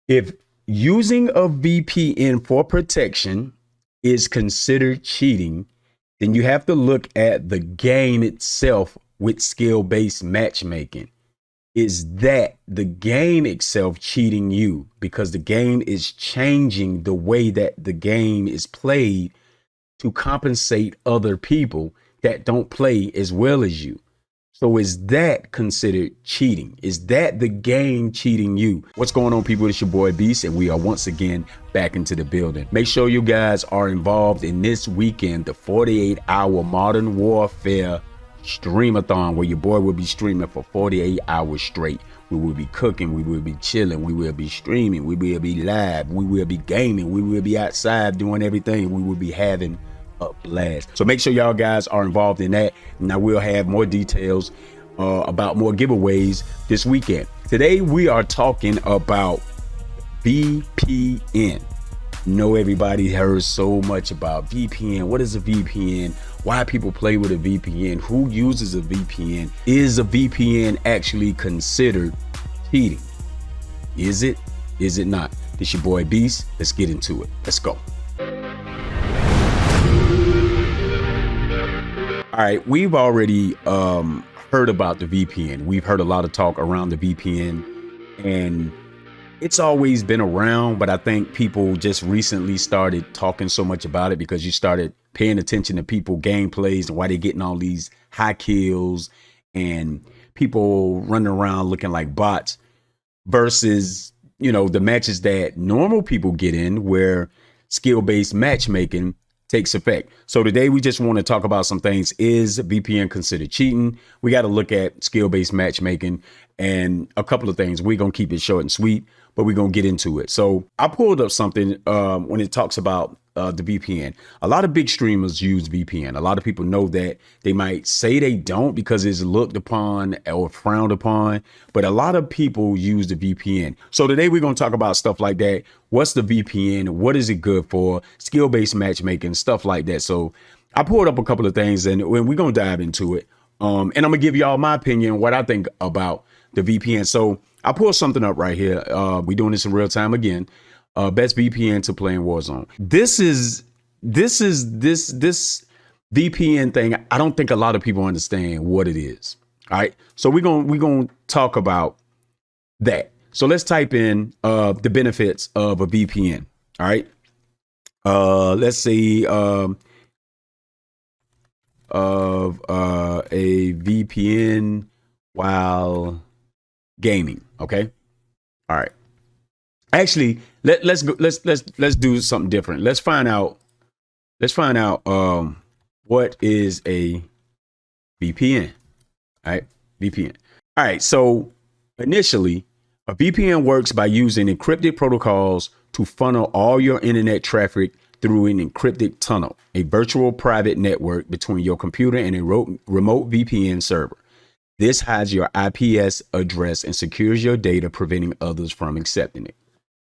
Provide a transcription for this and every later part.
If using a VPN for protection is considered cheating, then you have to look at the game itself with skill-based matchmaking. Is that the game itself cheating you? Because the game is changing the way that the game is played to compensate other people that don't play as well as you. So is that considered cheating? Is that the game cheating you? What's going on, people? It's your boy Beast, and we are once again back into the building. Make sure you guys are involved in this weekend, the 48-hour Modern Warfare streamathon, where your boy will be streaming for 48 hours straight. We will be cooking, we will be chilling, we will be streaming, we will be live, we will be gaming, we will be outside doing everything. We will be having a blast. So make sure y'all guys are involved in that. Now we'll have more details about more giveaways this weekend. Today we are talking about VPN. Know everybody heard so much about VPN. What is a VPN? Why people play with a VPN? Who uses a VPN? Is a VPN actually considered cheating? Is it? Is it not? It's your boy Beast. Let's get into it. Let's go. All right, we've already heard about the VPN. We've heard a lot of talk around the VPN, and it's always been around, but I think people just recently started talking so much about it because you started paying attention to people gameplays and why they're getting all these high kills and people running around looking like bots versus, you know, the matches that normal people get in where skill-based matchmaking takes effect. So today we just want to talk about some things. Is VPN considered cheating? We got to look at skill-based matchmaking and a couple of things. We're going to keep it short and sweet, but we're going to get into it. So I pulled up something when it talks about the VPN. A lot of big streamers use VPN. A lot of people know that. They might say they don't because it's looked upon or frowned upon, but a lot of people use the VPN. So today we're going to talk about stuff like that. What's the VPN? What is it good for? Skill-based matchmaking, stuff like that. So I pulled up a couple of things and we're going to dive into it. And I'm going to give y'all my opinion, what I think about the VPN. So I pulled something up right here. We're doing this in real time again. Best VPN to play in Warzone. This VPN thing. I don't think a lot of people understand what it is. All right. So we're going to talk about that. So let's type in the benefits of a VPN. All right. Let's see of a VPN while gaming. Okay. All right. Actually, let's do something different. Let's find out what is a VPN. All right. VPN. All right. So initially, a VPN works by using encrypted protocols to funnel all your internet traffic through an encrypted tunnel, a virtual private network between your computer and a remote VPN server. This hides your IPS address and secures your data, preventing others from accepting it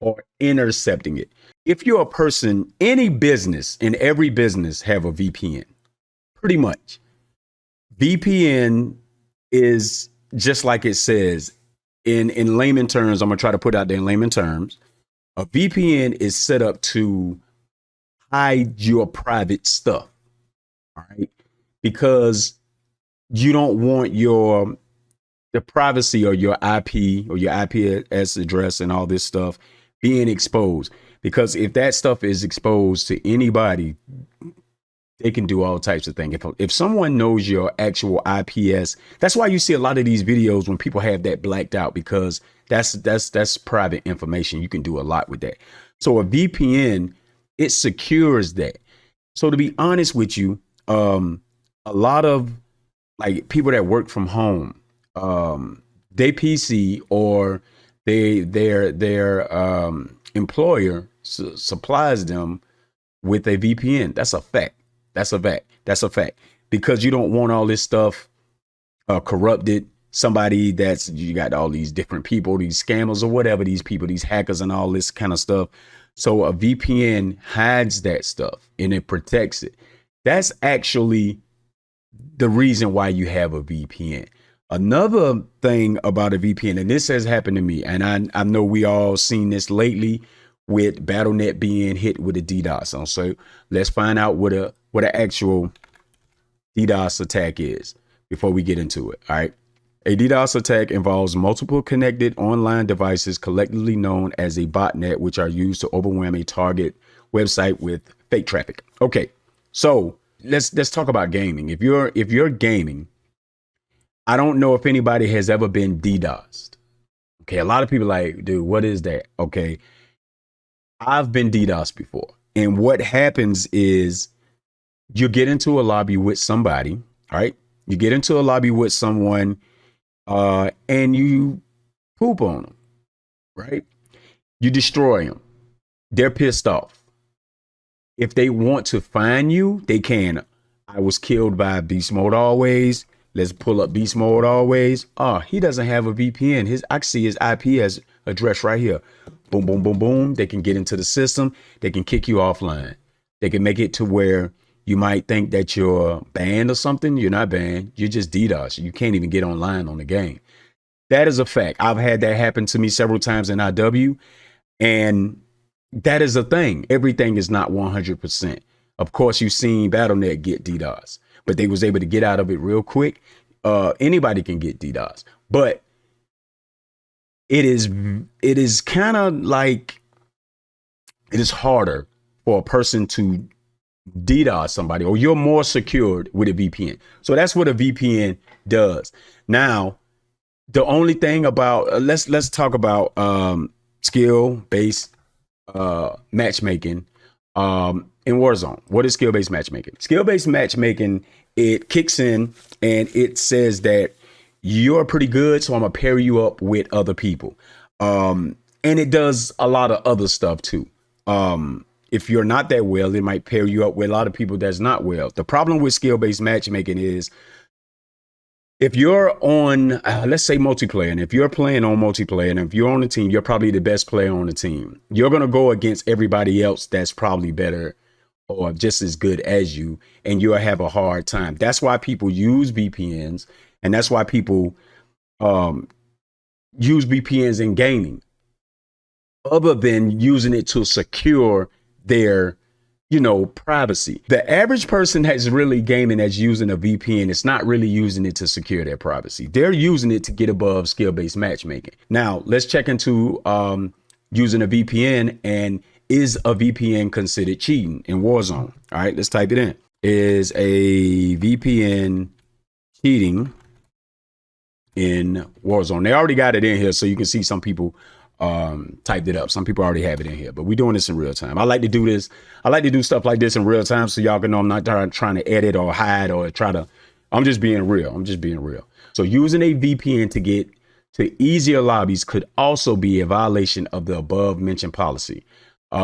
or intercepting it. If you're a person, any business and every business have a VPN, pretty much. VPN is just like it says in layman terms. I'm going to try to put out there in layman terms. A VPN is set up to hide your private stuff. All right. Because you don't want the privacy or your IP or your IPS address and all this stuff being exposed, because if that stuff is exposed to anybody, they can do all types of things. If someone knows your actual IPS, that's why you see a lot of these videos when people have that blacked out, because that's private information. You can do a lot with that. So a VPN, it secures that. So to be honest with you, a lot of like people that work from home, they PC or their employer supplies them with a VPN. That's a fact. That's a fact. That's a fact. Because you don't want all this stuff corrupted. Somebody you got all these different people, these scammers or whatever, these people, these hackers and all this kind of stuff. So a VPN hides that stuff and it protects it. That's actually the reason why you have a VPN. Another thing about a VPN, and this has happened to me, and I know we all seen this lately with Battle.net being hit with a DDoS. So let's find out what an actual DDoS attack is before we get into it. All right. A DDoS attack involves multiple connected online devices collectively known as a botnet, which are used to overwhelm a target website with fake traffic. Okay, so let's talk about gaming. If you're gaming, I don't know if anybody has ever been DDoSed. Okay, a lot of people are like, dude, what is that? Okay, I've been DDoSed before, and what happens is you get into a lobby with somebody. All right, you get into a lobby with someone. And you poop on them, right? You destroy them. They're pissed off. If they want to find you, they can. I was killed by Beast Mode Always. Let's pull up Beast Mode Always. Oh, he doesn't have a VPN. I see his IP as address right here. Boom, boom, boom, boom. They can get into the system. They can kick you offline. They can make it to where you might think that you're banned or something. You're not banned. You're just DDoS. You can't even get online on the game. That is a fact. I've had that happen to me several times in IW. And that is a thing. Everything is not 100%. Of course, you've seen Battle.net get DDoS, but they was able to get out of it real quick. Anybody can get DDoS. But it is kind of like, it is harder for a person to DDoS somebody, or you're more secured with a VPN. So that's what a VPN does. Now, the only thing about let's talk about skill-based matchmaking in Warzone. What is skill-based matchmaking? Skill-based matchmaking, it kicks in and it says that you're pretty good, so I'm gonna pair you up with other people. And it does a lot of other stuff too. If you're not that well, it might pair you up with a lot of people that's not well. The problem with skill-based matchmaking is if you're on, let's say multiplayer, and if you're playing on multiplayer, and if you're on a team, you're probably the best player on the team. You're going to go against everybody else that's probably better or just as good as you, and you'll have a hard time. That's why people use VPNs, and that's why people use VPNs in gaming, other than using it to secure their, privacy. The average person that's really gaming that's using a VPN is not really using it to secure their privacy. They're using it to get above skill-based matchmaking. Now, let's check into using a VPN, and is a VPN considered cheating in Warzone? All right, let's type it in. Is a VPN cheating in Warzone? They already got it in here, so you can see some people typed it up. Some people already have it in here, but we're doing this in real time. I like to do this. I like to do stuff like this in real time, so y'all can know I'm not trying to edit or hide or I'm just being real. So using a VPN to get to easier lobbies could also be a violation of the above mentioned policy.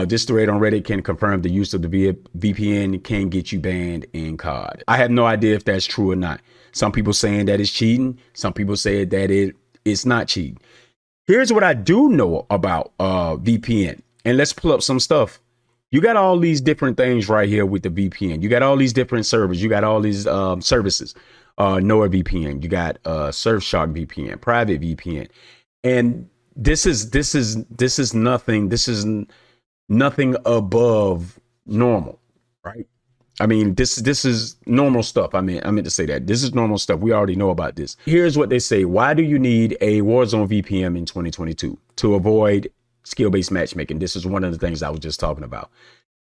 This thread on Reddit can confirm the use of the VPN can get you banned in COD. I have no idea if that's true or not. Some people saying that it's cheating. Some people say that it's not cheating. Here's what I do know about VPN. And let's pull up some stuff. You got all these different things right here with the VPN. You got all these different servers. You got all these services. NordVPN. You got Surfshark VPN, private VPN. And this is nothing above normal, right? I mean, this is normal stuff. I meant to say that. This is normal stuff. We already know about this. Here's what they say. Why do you need a Warzone VPN in 2022? To avoid skill-based matchmaking. This is one of the things I was just talking about.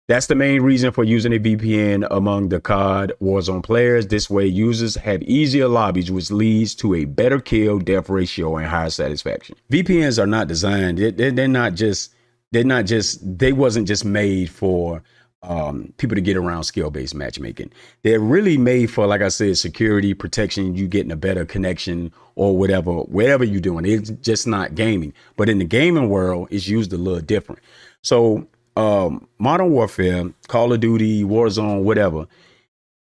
That's the main reason for using a VPN among the COD Warzone players. This way, users have easier lobbies, which leads to a better kill death ratio and higher satisfaction. VPNs are not designed. They wasn't just made for people to get around skill-based matchmaking. They're really made for, like I said, security, protection, you getting a better connection or whatever you're doing. It's just not gaming. But in the gaming world, it's used a little different. So Modern Warfare, Call of Duty, Warzone, whatever,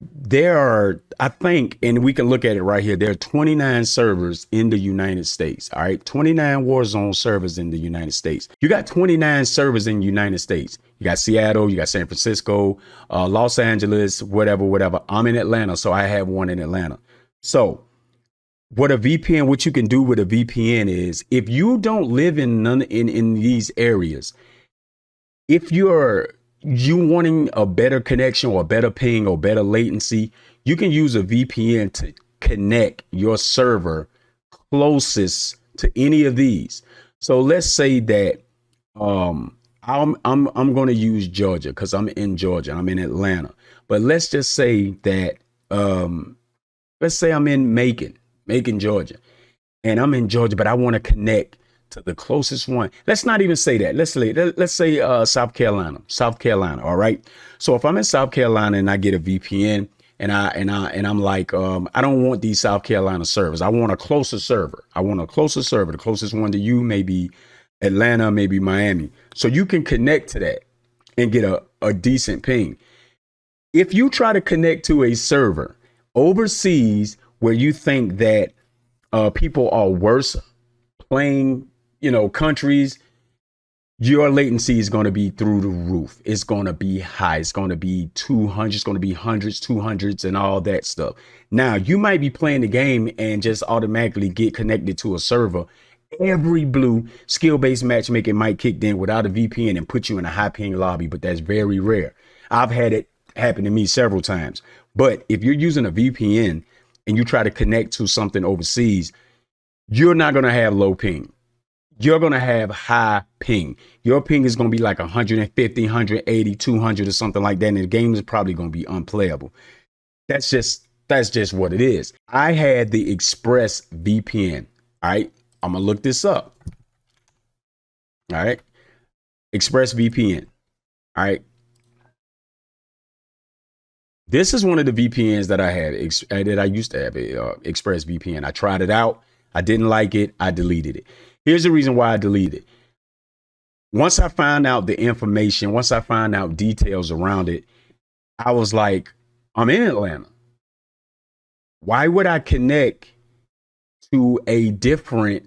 there are, I think, and we can look at it right here, there are 29 servers in the United States. All right, 29 Warzone servers in the United States. You got 29 servers in the United States. You got Seattle, you got San Francisco, Los Angeles, whatever. I'm in Atlanta, so I have one in Atlanta. So what a VPN, what you can do with a VPN is, if you don't live in these areas, if you wanting a better connection or a better ping or better latency, you can use a VPN to connect your server closest to any of these. So let's say that I'm going to use Georgia because I'm in Georgia. I'm in Atlanta. But let's just say that let's say I'm in Macon, Georgia, and I'm in Georgia, but I want to connect to the closest one. Let's not even say that. Let's say South Carolina. All right. So if I'm in South Carolina and I get a VPN and I'm like, I don't want these South Carolina servers. I want a closer server. The closest one to you may be Atlanta, maybe Miami. So you can connect to that and get a decent ping. If you try to connect to a server overseas where you think that people are worse playing, countries, your latency is going to be through the roof. It's going to be high. It's going to be 200. It's going to be hundreds, 200s, and all that stuff. Now, you might be playing the game and just automatically get connected to a server. Every blue skill-based matchmaking might kick in without a VPN and put you in a high-ping lobby, but that's very rare. I've had it happen to me several times. But if you're using a VPN and you try to connect to something overseas, you're not going to have low ping. You're going to have high ping. Your ping is going to be like 150, 180, 200 or something like that. And the game is probably going to be unplayable. That's just what it is. I had the Express VPN. All right. I'm going to look this up. All right. Express VPN. All right. This is one of the VPNs that I had, that I used to have, Express VPN. I tried it out. I didn't like it. I deleted it. Here's the reason why I deleted it. Once I found out the information, once I found out details around it, I was like, I'm in Atlanta. Why would I connect to a different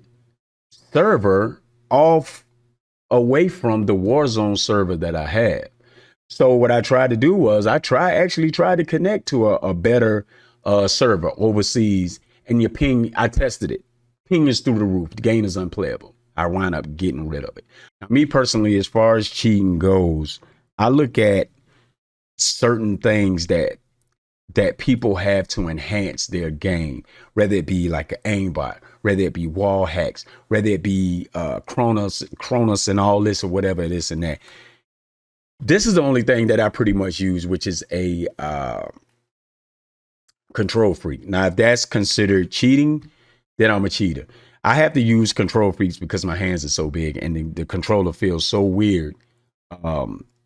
server away from the Warzone server that I had? So what I tried to do was actually tried to connect to a better server overseas, and your ping, I tested it. Ping is through the roof. The game is unplayable. I wound up getting rid of it. Now, me personally, as far as cheating goes, I look at certain things that people have to enhance their game, whether it be like an aimbot, whether it be wall hacks, whether it be Chronos and all this or whatever this and that. This is the only thing that I pretty much use, which is a control freak. Now, if that's considered cheating, then I'm a cheater. I have to use control freaks because my hands are so big and the controller feels so weird.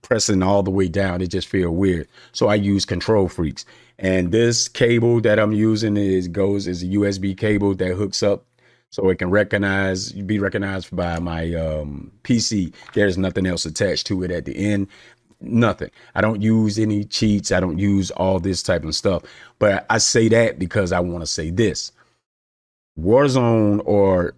Pressing all the way down, it just feels weird. So I use control freaks. And this cable that I'm using is a USB cable that hooks up so it can be recognized by my PC. There's nothing else attached to it at the end. Nothing. I don't use any cheats. I don't use all this type of stuff. But I say that because I want to say this. Warzone or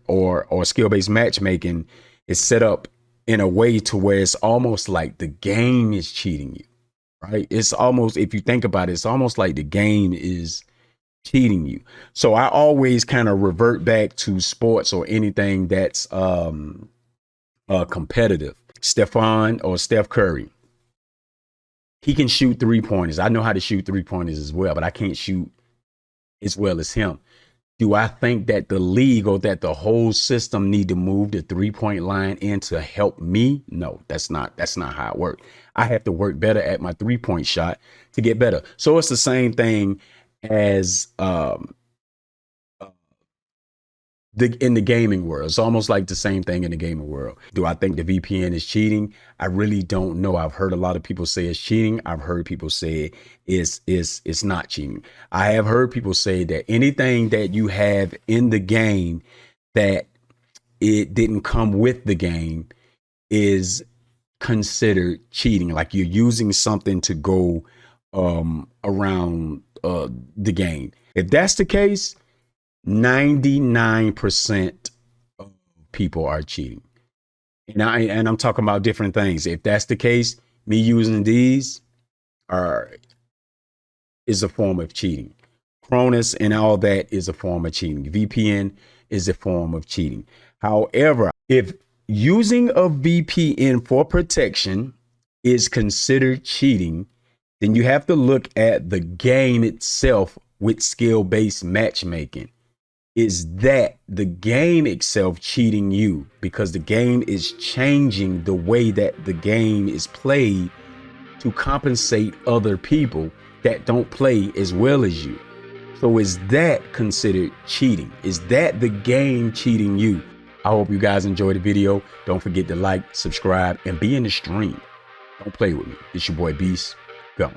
skill-based matchmaking is set up in a way to where it's almost like the game is cheating you, right? It's almost, if you think about it, it's almost like the game is cheating you. So I always kind of revert back to sports or anything that's competitive. Steph Curry, he can shoot 3-pointers. I know how to shoot 3-pointers as well, but I can't shoot as well as him. Do I think that the league or that the whole system need to move the 3-point line in to help me? No, that's not how it works. I have to work better at my 3-point shot to get better. So it's the same thing as in the gaming world. It's almost like the same thing in the gaming world. Do I think the VPN is cheating? I really don't know. I've heard a lot of people say it's cheating. I've heard people say it's not cheating. I have heard people say that anything that you have in the game that it didn't come with the game is considered cheating. Like you're using something to go around the game. If that's the case, 99% of people are cheating. And I'm talking about different things. If that's the case, me using these is a form of cheating. Cronus and all that is a form of cheating. VPN is a form of cheating. However, if using a VPN for protection is considered cheating, then you have to look at the game itself with skill-based matchmaking. Is that the game itself cheating you because the game is changing the way that the game is played to compensate other people that don't play as well as you? So is that considered cheating? Is that the game cheating you? I hope you guys enjoyed the video. Don't forget to like, subscribe, and be in the stream. Don't play with me. It's your boy Beast. Go.